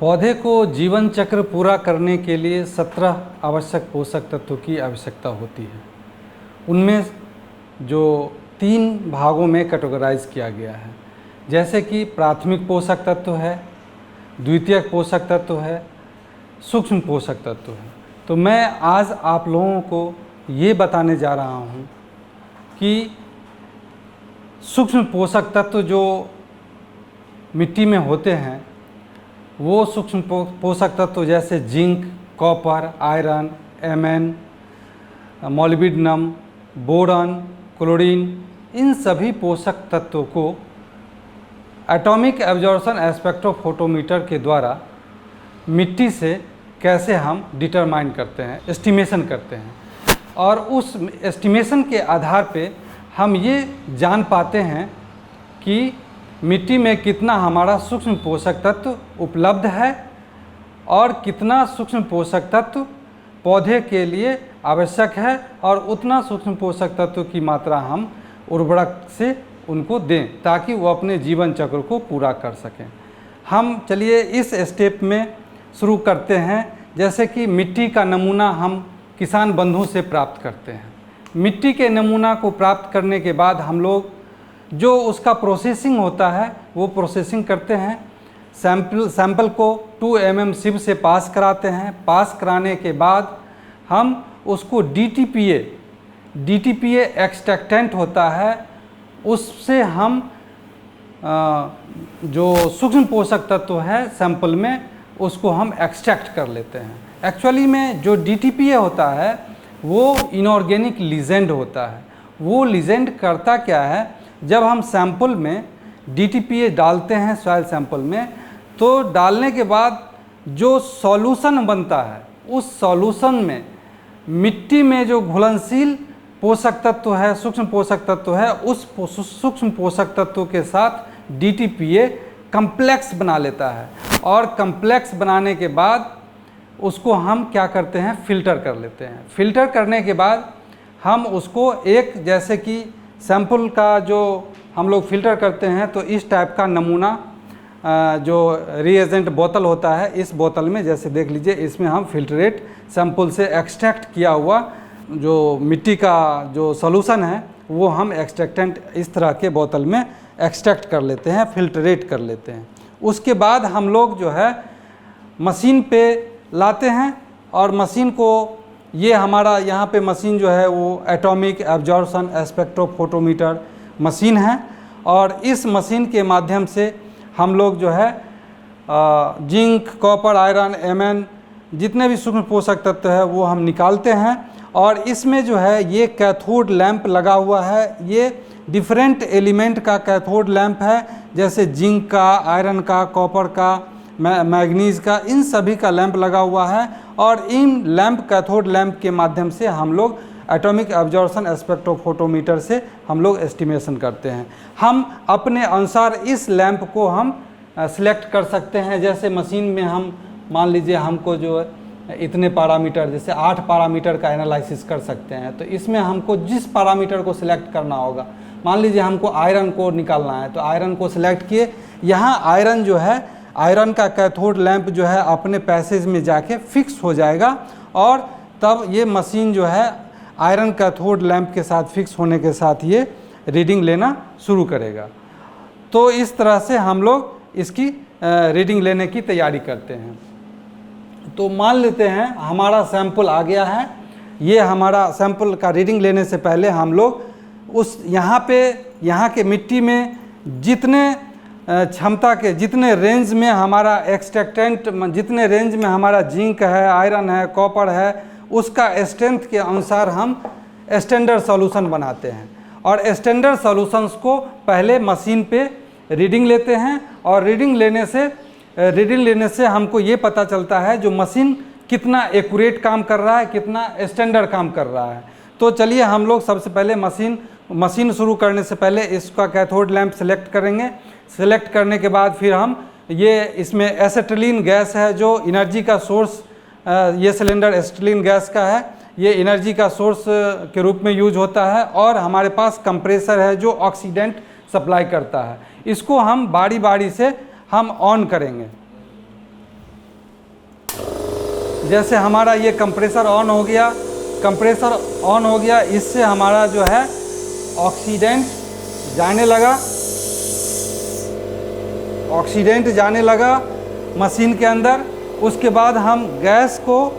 पौधे को जीवन चक्र पूरा करने के लिए 17 आवश्यक पोषक तत्वों की आवश्यकता होती है। उनमें जो 3 भागों में कैटेगराइज किया गया है, जैसे कि प्राथमिक पोषक तत्व है, द्वितीयक पोषक तत्व है, सूक्ष्म पोषक तत्व है। तो मैं आज आप लोगों को ये बताने जा रहा हूँ कि सूक्ष्म पोषक तत्व जो मिट्टी में होते हैं वो सूक्ष्म पोषक तत्व जैसे zinc, copper, iron, MN, molybdenum, boron, chlorine, इन सभी पोषक तत्वों को एटॉमिक एब्जॉर्प्शन स्पेक्ट्रोफोटोमीटर के द्वारा मिट्टी से कैसे हम डिटरमाइन करते हैं, एस्टिमेशन करते हैं, और उस एस्टिमेशन के आधार पे हम ये जान पाते हैं कि मिट्टी में कितना हमारा सूक्ष्म पोषक तत्व उपलब्ध है और कितना सूक्ष्म पोषक तत्व पौधे के लिए आवश्यक है, और उतना सूक्ष्म पोषक तत्व की मात्रा हम उर्वरक से उनको दें ताकि वो अपने जीवन चक्र को पूरा कर सकें। हम चलिए इस स्टेप में शुरू करते हैं। जैसे कि मिट्टी का नमूना हम किसान बंधुओं से प्राप्त करते हैं। मिट्टी के नमूना को प्राप्त करने के बाद हम लोग जो उसका प्रोसेसिंग होता है वो प्रोसेसिंग करते हैं। सैंपल को 2 mm सिव से पास कराते हैं। पास कराने के बाद हम उसको DTPA एक्सट्रैक्टेंट होता है, उससे हम जो सूक्ष्म पोषक तत्व है सैंपल में उसको हम एक्सट्रैक्ट कर लेते हैं। एक्चुअली में जो DTPA होता है वो इनऑर्गेनिक लीजेंड होता है। वो लीजेंड करता क्या है, जब हम सैंपल में DTPA डालते हैं सॉइल सैंपल में, तो डालने के बाद जो सॉल्यूशन बनता है उस सॉल्यूशन में मिट्टी में जो घुलनशील पोषक तत्व है, सूक्ष्म पोषक तत्व है, उस सूक्ष्म पोषक तत्व के साथ DTPA कम्प्लेक्स बना लेता है, और कम्प्लेक्स बनाने के बाद उसको हम क्या करते हैं, फ़िल्टर कर लेते हैं। फ़िल्टर करने के बाद हम उसको एक, जैसे कि सैंपल का जो हम लोग फ़िल्टर करते हैं तो इस टाइप का नमूना जो रिएजेंट बोतल होता है, इस बोतल में जैसे देख लीजिए, इसमें हम फ़िल्ट्रेट सैंपल से एक्सट्रैक्ट किया हुआ जो मिट्टी का जो सॉल्यूशन है वो हम एक्सट्रैक्टेंट इस तरह के बोतल में एक्सट्रैक्ट कर लेते हैं, फ़िल्ट्रेट कर लेते हैं। उसके बाद हम लोग जो है मशीन पे लाते हैं, और मशीन को, ये हमारा यहाँ पे मशीन जो है वो एटॉमिक एब्जॉर्प्शन स्पेक्ट्रोफोटोमीटर मशीन है, और इस मशीन के माध्यम से हम लोग जो है जिंक, कॉपर, आयरन, एमएन, जितने भी सूक्ष्म पोषक तत्व है वो हम निकालते हैं। और इसमें जो है ये कैथोड लैंप लगा हुआ है, ये डिफरेंट एलिमेंट का कैथोड लैंप है, जैसे जिंक का, आयरन का, कॉपर का, मैग्नीज का, इन सभी का लैंप लगा हुआ है। और इन लैंप, कैथोड लैंप के माध्यम से हम लोग एटॉमिक एब्जॉर्प्शन स्पेक्ट्रोफोटोमीटर से हम लोग एस्टिमेशन करते हैं। हम अपने अनुसार इस लैंप को हम सिलेक्ट कर सकते हैं। जैसे मशीन में हम मान लीजिए हमको जो इतने पैरामीटर, जैसे 8 पैरामीटर का एनालिसिस कर सकते हैं, तो इसमें हमको जिस पैरामीटर को सिलेक्ट करना होगा, मान लीजिए हमको आयरन को निकालना है तो आयरन को सिलेक्ट किए। यहाँ आयरन जो है, आयरन का कैथोड लैंप जो है अपने पैसेज में जाके फिक्स हो जाएगा, और तब ये मशीन जो है आयरन कैथोड लैंप के साथ फिक्स होने के साथ ये रीडिंग लेना शुरू करेगा। तो इस तरह से हम लोग इसकी रीडिंग लेने की तैयारी करते हैं। तो मान लेते हैं हमारा सैंपल आ गया है। ये हमारा सैंपल का रीडिंग लेने से पहले हम लोग उस यहाँ के मिट्टी में जितने क्षमता के, जितने रेंज में हमारा एक्सट्रैक्टेंट, जितने रेंज में हमारा जिंक है, आयरन है, कॉपर है, उसका स्ट्रेंथ के अनुसार हम स्टैंडर्ड सॉल्यूशन बनाते हैं। और स्टैंडर्ड सॉल्यूशंस को पहले मशीन पे रीडिंग लेते हैं, और रीडिंग लेने से हमको ये पता चलता है जो मशीन कितना एक्यूरेट काम कर रहा है, कितना स्टैंडर्ड काम कर रहा है। तो चलिए हम लोग सबसे पहले मशीन शुरू करने से पहले इसका कैथोड लैंप सेलेक्ट करेंगे। सेलेक्ट करने के बाद फिर हम ये, इसमें एसिटिलीन गैस है जो एनर्जी का सोर्स, ये सिलेंडर एसिटिलीन गैस का है, ये एनर्जी का सोर्स के रूप में यूज होता है। और हमारे पास कंप्रेसर है जो ऑक्सीडेंट सप्लाई करता है। इसको हम बारी बारी से हम ऑन करेंगे। जैसे हमारा ये कंप्रेसर ऑन हो गया, कंप्रेसर ऑन हो गया, इससे हमारा जो है ऑक्सीडेंट जाने लगा, ऑक्सीडेंट जाने लगा मशीन के अंदर। उसके बाद हम गैस को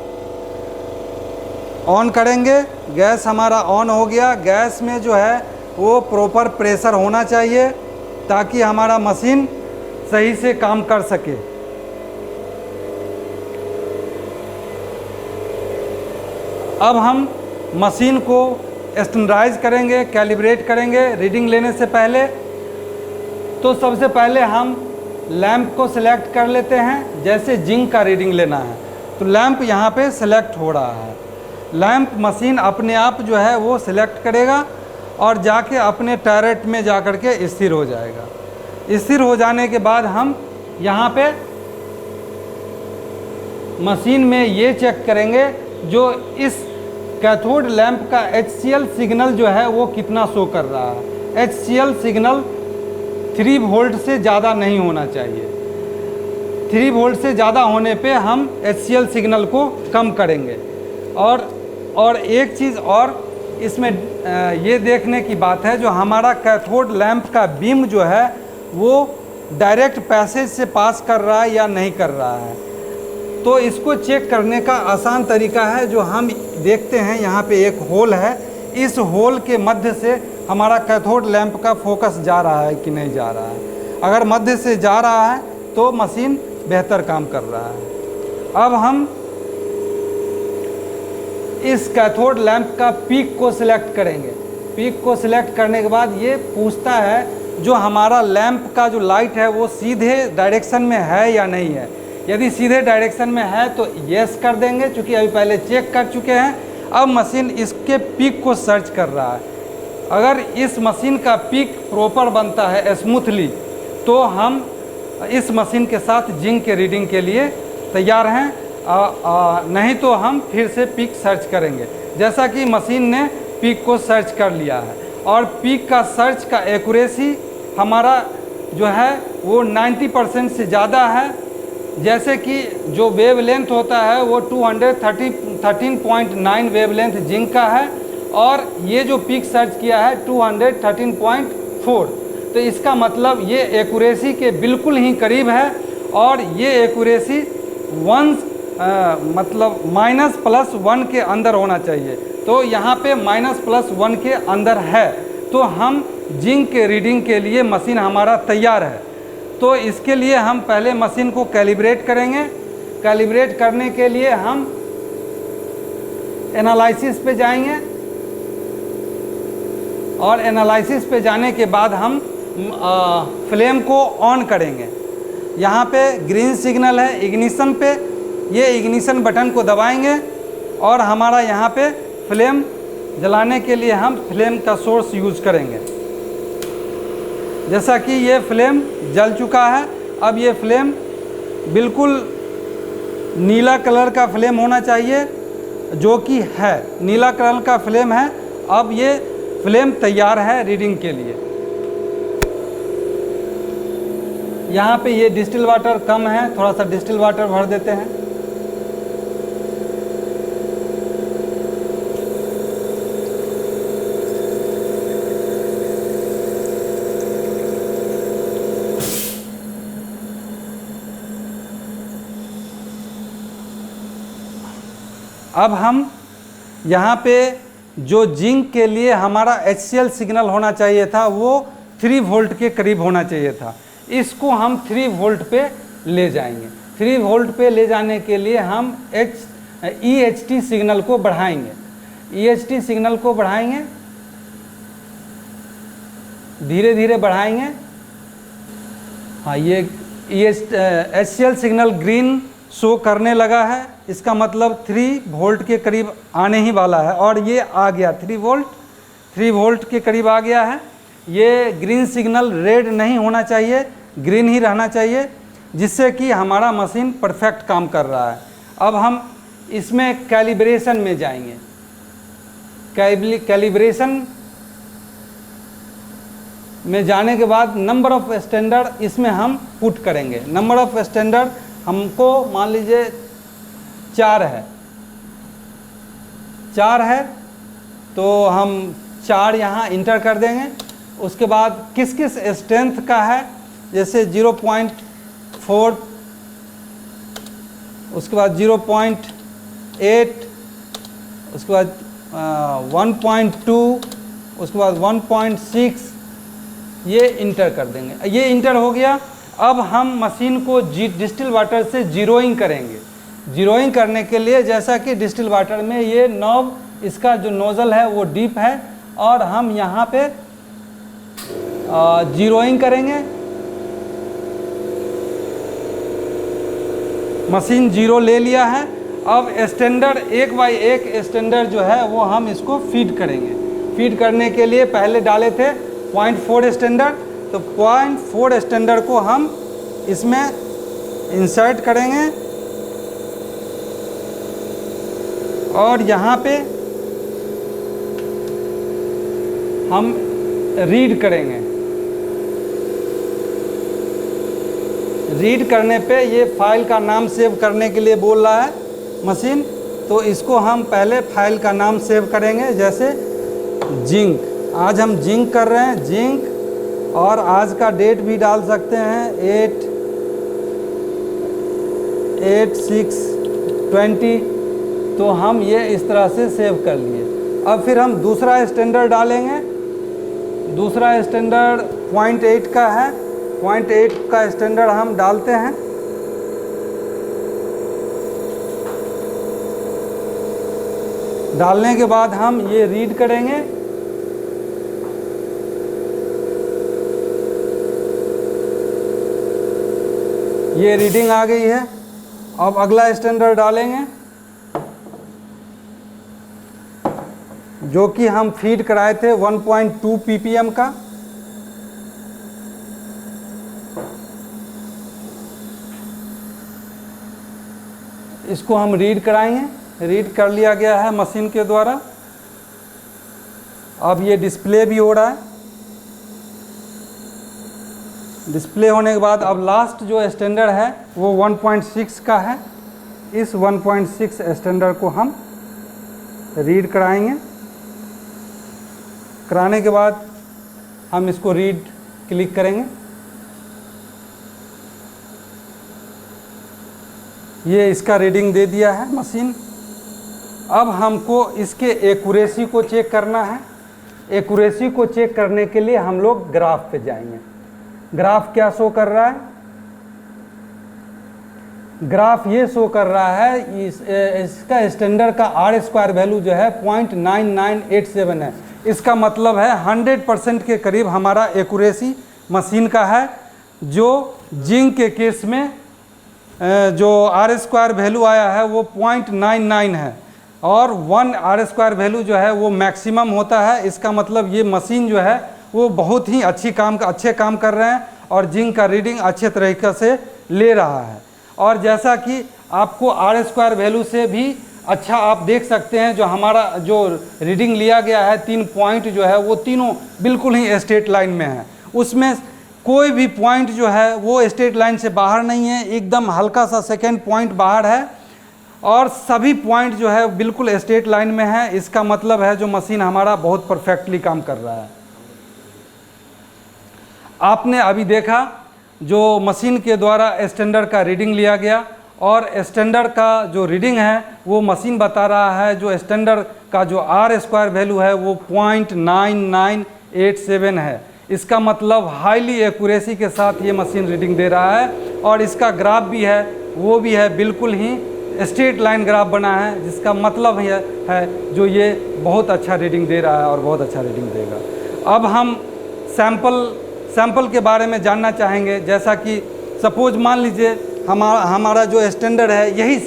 ऑन करेंगे, गैस हमारा ऑन हो गया। गैस में जो है वो प्रॉपर प्रेशर होना चाहिए ताकि हमारा मशीन सही से काम कर सके। अब हम मशीन को स्टैंडर्डाइज करेंगे, कैलिब्रेट करेंगे रीडिंग लेने से पहले। तो सबसे पहले हम लैंप को सिलेक्ट कर लेते हैं। जैसे जिंक का रीडिंग लेना है तो लैंप यहाँ पे सिलेक्ट हो रहा है। लैंप मशीन अपने आप जो है वो सिलेक्ट करेगा और जाके अपने टैरेट में जा कर के स्थिर हो जाएगा। स्थिर हो जाने के बाद हम यहाँ पे मशीन में ये चेक करेंगे जो इस कैथोड लैंप का HCl सिग्नल जो है वो कितना शो कर रहा है। HCl सिग्नल 3 वोल्ट से ज़्यादा नहीं होना चाहिए। 3 वोल्ट से ज़्यादा होने पे हम HCl सिग्नल को कम करेंगे। और एक चीज़ और इसमें ये देखने की बात है, जो हमारा कैथोड लैंप का बीम जो है वो डायरेक्ट पैसेज से पास कर रहा है या नहीं कर रहा है। तो इसको चेक करने का आसान तरीका है जो हम देखते हैं। यहाँ पे एक होल है, इस होल के मध्य से हमारा कैथोड लैंप का फोकस जा रहा है कि नहीं जा रहा है। अगर मध्य से जा रहा है तो मशीन बेहतर काम कर रहा है। अब हम इस कैथोड लैंप का पीक को सिलेक्ट करेंगे। पीक को सिलेक्ट करने के बाद ये पूछता है जो हमारा लैंप का जो लाइट है वो सीधे डायरेक्शन में है या नहीं है। यदि सीधे डायरेक्शन में है तो यस कर देंगे, क्योंकि अभी पहले चेक कर चुके हैं। अब मशीन इसके पीक को सर्च कर रहा है। अगर इस मशीन का पीक प्रॉपर बनता है स्मूथली तो हम इस मशीन के साथ जिंक के रीडिंग के लिए तैयार हैं। नहीं तो हम फिर से पीक सर्च करेंगे। जैसा कि मशीन ने पीक को सर्च कर लिया है और पीक का सर्च का एक्यूरेसी हमारा जो है वो 90% से ज़्यादा है। जैसे कि जो वेवलेंथ होता है वो 213.9 वेवलेंथ जिंक का है और ये जो पीक सर्च किया है 213.4। तो इसका मतलब ये एक्यूरेसी के बिल्कुल ही करीब है और ये एक्यूरेसी मतलब -+1 के अंदर होना चाहिए। तो यहाँ पे -+1 के अंदर है तो हम जिंक के रीडिंग के लिए मशीन हमारा तैयार है। तो इसके लिए हम पहले मशीन को कैलिब्रेट करेंगे। कैलिब्रेट करने के लिए हम एनालिसिस पे जाएंगे और एनालिसिस पे जाने के बाद हम फ्लेम को ऑन करेंगे। यहाँ पे ग्रीन सिग्नल है इग्निशन पे, ये इग्निशन बटन को दबाएंगे और हमारा यहाँ पे फ्लेम जलाने के लिए हम फ्लेम का सोर्स यूज़ करेंगे। जैसा कि ये फ्लेम जल चुका है। अब ये फ्लेम बिल्कुल नीला कलर का फ्लेम होना चाहिए, जो कि है नीला कलर का फ्लेम है। अब ये फ्लेम तैयार है रीडिंग के लिए। यहाँ पे ये डिस्टिल वाटर कम है, थोड़ा सा डिस्टिल वाटर भर देते हैं। अब हम यहाँ पे जो जिंक के लिए हमारा HCl सिग्नल होना चाहिए था वो 3 वोल्ट के करीब होना चाहिए था। इसको हम 3 वोल्ट पे ले जाएंगे। 3 वोल्ट पे ले जाने के लिए हम EHT सिग्नल को बढ़ाएंगे। EHT सिग्नल को बढ़ाएंगे, धीरे धीरे बढ़ाएंगे। हाँ, ये HCl सिग्नल ग्रीन शो करने लगा है, इसका मतलब 3 वोल्ट के करीब आने ही वाला है और ये आ गया 3 वोल्ट के करीब आ गया है। ये ग्रीन सिग्नल रेड नहीं होना चाहिए, ग्रीन ही रहना चाहिए, जिससे कि हमारा मशीन परफेक्ट काम कर रहा है। अब हम इसमें कैलिब्रेशन में जाएंगे। कैलिब्रेशन में जाने के बाद नंबर ऑफ स्टैंडर्ड इसमें हम पुट करेंगे। नंबर ऑफ स्टैंडर्ड हमको मान लीजिए 4 है, 4 है, तो हम 4 यहाँ इंटर कर देंगे। उसके बाद किस किस स्ट्रेंथ का है, जैसे 0.4, उसके बाद 0.8, उसके बाद 1.2, उसके बाद 1.6, ये इंटर कर देंगे। ये इंटर हो गया। अब हम मशीन को डिस्टिल वाटर से जीरोइंग करेंगे। जीरोइंग करने के लिए जैसा कि डिस्टिल वाटर में ये नॉब, इसका जो नोज़ल है वो डीप है, और हम यहाँ पे जीरोइंग करेंगे। मशीन जीरो ले लिया है। अब स्टैंडर्ड 1 बाई 1 स्टैंडर्ड जो है वो हम इसको फीड करेंगे। फीड करने के लिए पहले डाले थे 0.4 स्टैंडर्ड, तो 0.4 स्टैंडर्ड को हम इसमें इंसर्ट करेंगे और यहाँ पे हम रीड करेंगे। रीड करने पे ये फाइल का नाम सेव करने के लिए बोल रहा है मशीन, तो इसको हम पहले फाइल का नाम सेव करेंगे, जैसे जिंक। आज हम जिंक कर रहे हैं, जिंक, और आज का डेट भी डाल सकते हैं 8/6/20। तो हम ये इस तरह से सेव कर लिए। अब फिर हम दूसरा स्टैंडर्ड डालेंगे। दूसरा स्टैंडर्ड 0.8 का है, 0.8 का स्टैंडर्ड हम डालते हैं। डालने के बाद हम ये रीड करेंगे। ये रीडिंग आ गई है। अब अगला स्टैंडर्ड डालेंगे, जो कि हम फीड कराए थे 1.2 ppm का। इसको हम रीड कराएंगे। रीड कर लिया गया है मशीन के द्वारा। अब ये डिस्प्ले भी हो रहा है। डिस्प्ले होने के बाद अब लास्ट जो स्टैंडर्ड है वो 1.6 का है। इस 1.6 स्टैंडर्ड को हम रीड कराएंगे। कराने के बाद हम इसको रीड क्लिक करेंगे। ये इसका रीडिंग दे दिया है मशीन। अब हमको इसके एक्यूरेसी को चेक करना है। एक्यूरेसी को चेक करने के लिए हम लोग ग्राफ पे जाएंगे। ग्राफ क्या शो कर रहा है? ग्राफ ये शो कर रहा है इसका स्टैंडर्ड का R² वैल्यू जो है 0.9987 है। इसका मतलब है 100% के करीब हमारा एक्यूरेसी मशीन का है। जो जिंक के केस में जो R² वैल्यू आया है वो 0.99 है, और 1 R² वैल्यू जो है वो मैक्सिमम होता है। इसका मतलब ये मशीन जो है वो बहुत ही अच्छे काम कर रहे हैं, और जिंक का रीडिंग अच्छे तरीके से ले रहा है। और जैसा कि आपको R² वैल्यू से भी अच्छा आप देख सकते हैं, जो हमारा जो रीडिंग लिया गया है 3 पॉइंट जो है वो तीनों बिल्कुल ही स्ट्रेट लाइन में है। उसमें कोई भी पॉइंट जो है वो स्ट्रेट लाइन से बाहर नहीं है, एकदम हल्का सा सेकेंड पॉइंट बाहर है, और सभी पॉइंट जो है बिल्कुल स्ट्रेट लाइन में है। इसका मतलब है जो मशीन हमारा बहुत परफेक्टली काम कर रहा है। आपने अभी देखा जो मशीन के द्वारा स्टैंडर्ड का रीडिंग लिया गया, और स्टैंडर्ड का जो रीडिंग है वो मशीन बता रहा है जो स्टैंडर्ड का जो R² वैल्यू है वो 0.9987 है। इसका मतलब हाईली एक्यूरेसी के साथ ये मशीन रीडिंग दे रहा है, और इसका ग्राफ भी है वो भी है बिल्कुल ही स्ट्रेट लाइन ग्राफ बना है, जिसका मतलब है जो ये बहुत अच्छा रीडिंग दे रहा है और बहुत अच्छा रीडिंग देगा। अब हम सैंपल के बारे में जानना चाहेंगे। जैसा कि सपोज मान लीजिए हमारा जो स्टैंडर्ड है यही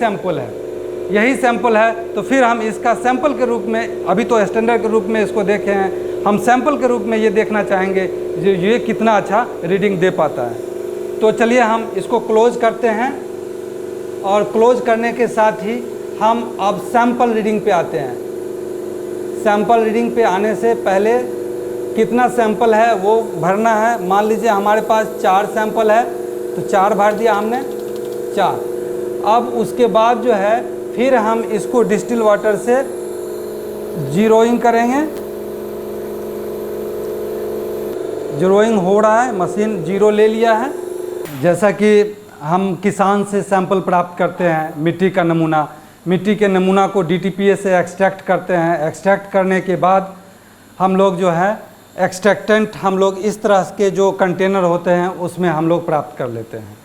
सैंपल है, तो फिर हम इसका सैंपल के रूप में, अभी तो स्टैंडर्ड के रूप में इसको देखे हैं, हम सैंपल के रूप में ये देखना चाहेंगे जो ये कितना अच्छा रीडिंग दे पाता है। तो चलिए हम इसको क्लोज करते हैं, और क्लोज करने के साथ ही हम अब सैंपल रीडिंग पे आते हैं। सैंपल रीडिंग पे आने से पहले कितना सैंपल है वो भरना है। मान लीजिए हमारे पास 4 सैंपल है, तो 4 भर दिया हमने, 4। अब उसके बाद जो है फिर हम इसको डिस्टिल वाटर से जीरोइंग करेंगे। जीरोइंग हो रहा है, मशीन जीरो ले लिया है। जैसा कि हम किसान से सैंपल प्राप्त करते हैं, मिट्टी का नमूना, मिट्टी के नमूना को DTPA से एक्सट्रैक्ट करते हैं। एक्सट्रैक्ट करने के बाद हम लोग जो है एक्सट्रैक्टेंट हम लोग इस तरह के जो कंटेनर होते हैं उसमें हम लोग प्राप्त कर लेते हैं।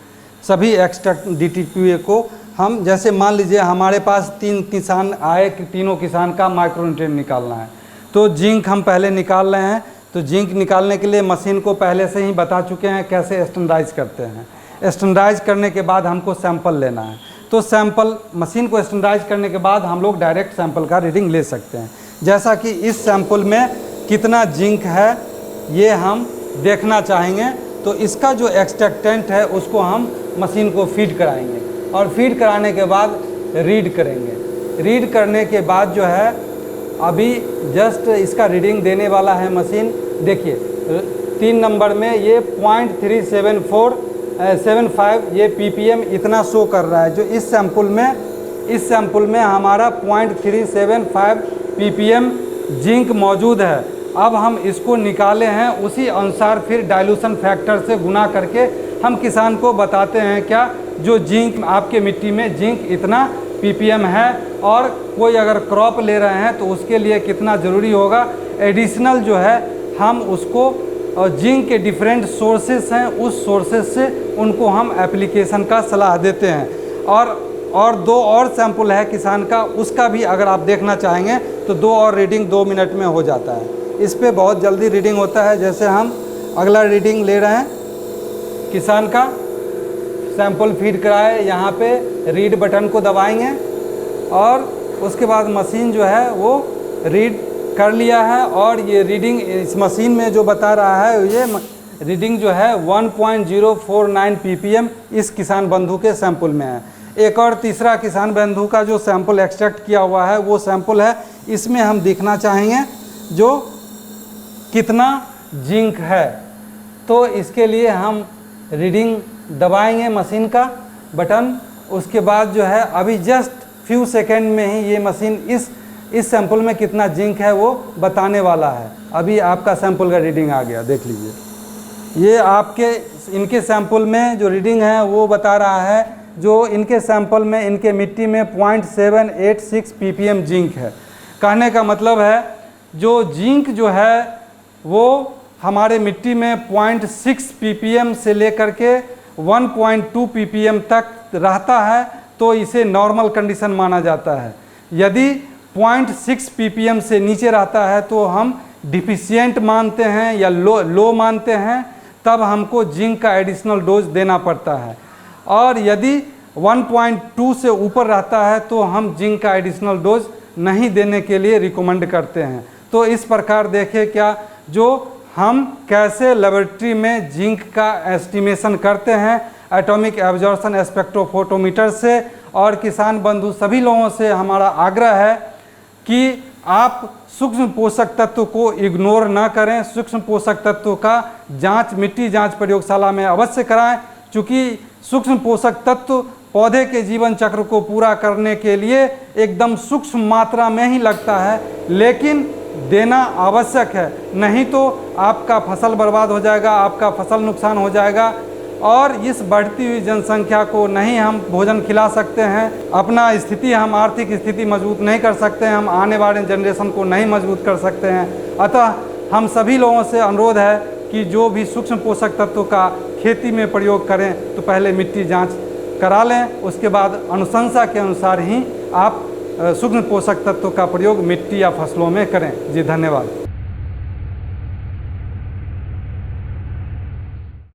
सभी एक्सट्रैक्ट DTPA को हम, जैसे मान लीजिए हमारे पास 3 किसान आए कि तीनों किसान का माइक्रोन्यूट्रिएंट निकालना है, तो जिंक हम पहले निकाल रहे हैं। तो जिंक निकालने के लिए मशीन को पहले से ही बता चुके हैं कैसे स्टैंडर्डाइज करते हैं। स्टैंडर्डाइज करने के बाद हमको सैंपल लेना है, तो सैंपल मशीन को स्टैंडर्डाइज करने के बाद हम लोग डायरेक्ट सैंपल का रीडिंग ले सकते हैं। जैसा कि इस सैंपल में कितना जिंक है ये हम देखना चाहेंगे, तो इसका जो एक्सट्रैक्टेंट है उसको हम मशीन को फीड कराएंगे और फीड कराने के बाद रीड करेंगे। रीड करने के बाद जो है अभी जस्ट इसका रीडिंग देने वाला है मशीन। देखिए 3 नंबर में ये 0.37475 ये ppm इतना शो कर रहा है। जो इस सैंपल में हमारा 0.375 ppm जिंक मौजूद है। अब हम इसको निकाले हैं, उसी अनुसार फिर डाइल्यूशन फैक्टर से गुना करके हम किसान को बताते हैं क्या जो जिंक आपके मिट्टी में जिंक इतना ppm है, और कोई अगर क्रॉप ले रहे हैं तो उसके लिए कितना ज़रूरी होगा। एडिशनल जो है हम उसको जिंक के डिफरेंट सोर्सेस हैं, उस सोर्सेस से उनको हम एप्लीकेशन का सलाह देते हैं। और 2 और सैंपल है किसान का, उसका भी अगर आप देखना चाहेंगे तो 2 और रीडिंग 2 मिनट में हो जाता है। इस पे बहुत जल्दी रीडिंग होता है। जैसे हम अगला रीडिंग ले रहे हैं किसान का, सैंपल फीड कराए, यहाँ पे रीड बटन को दबाएंगे और उसके बाद मशीन जो है वो रीड कर लिया है। और ये रीडिंग इस मशीन में जो बता रहा है ये रीडिंग जो है 1.049 ppm इस किसान बंधु के सैंपल में है। एक और तीसरा किसान बंधु का जो सैंपल एक्सट्रैक्ट किया हुआ है वो सैंपल है, इसमें हम देखना चाहेंगे जो कितना जिंक है। तो इसके लिए हम रीडिंग दबाएंगे मशीन का बटन। उसके बाद जो है अभी जस्ट फ्यू सेकेंड में ही ये मशीन इस सैंपल में कितना जिंक है वो बताने वाला है। अभी आपका सैंपल का रीडिंग आ गया, देख लीजिए। ये आपके इनके सैंपल में जो रीडिंग है वो बता रहा है, जो इनके सैंपल में इनके मिट्टी में 0.786 ppm जिंक है। कहने का मतलब है जो जिंक जो है वो हमारे मिट्टी में 0.6 ppm से लेकर के 1.2 ppm तक रहता है, तो इसे नॉर्मल कंडीशन माना जाता है। यदि 0.6 ppm से नीचे रहता है तो हम डिफिशिएंट मानते हैं या लो मानते हैं, तब हमको जिंक का एडिशनल डोज देना पड़ता है। और यदि 1.2 से ऊपर रहता है तो हम जिंक का एडिशनल डोज नहीं देने के लिए रिकमेंड करते हैं। तो इस प्रकार देखें क्या जो हम कैसे लेबोरेटरी में जिंक का एस्टिमेशन करते हैं एटॉमिक एब्जॉर्प्शन स्पेक्ट्रोफोटोमीटर से। और किसान बंधु सभी लोगों से हमारा आग्रह है कि आप सूक्ष्म पोषक तत्व को इग्नोर ना करें। सूक्ष्म पोषक तत्व का जांच मिट्टी जांच प्रयोगशाला में अवश्य कराएं, क्योंकि सूक्ष्म पोषक तत्व पौधे के जीवन चक्र को पूरा करने के लिए एकदम सूक्ष्म मात्रा में ही लगता है, लेकिन देना आवश्यक है। नहीं तो आपका फसल बर्बाद हो जाएगा, आपका फसल नुकसान हो जाएगा। और इस बढ़ती हुई जनसंख्या को नहीं हम भोजन खिला सकते हैं, अपना स्थिति हम आर्थिक स्थिति मजबूत नहीं कर सकते हैं, हम आने वाले जनरेशन को नहीं मजबूत कर सकते हैं। अतः हम सभी लोगों से अनुरोध है कि जो भी सूक्ष्म पोषक तत्व का खेती में प्रयोग करें तो पहले मिट्टी जांच करा लें, उसके बाद अनुशंसा के अनुसार ही आप सूक्ष्म पोषक तत्व का प्रयोग मिट्टी या फसलों में करें। जी धन्यवाद।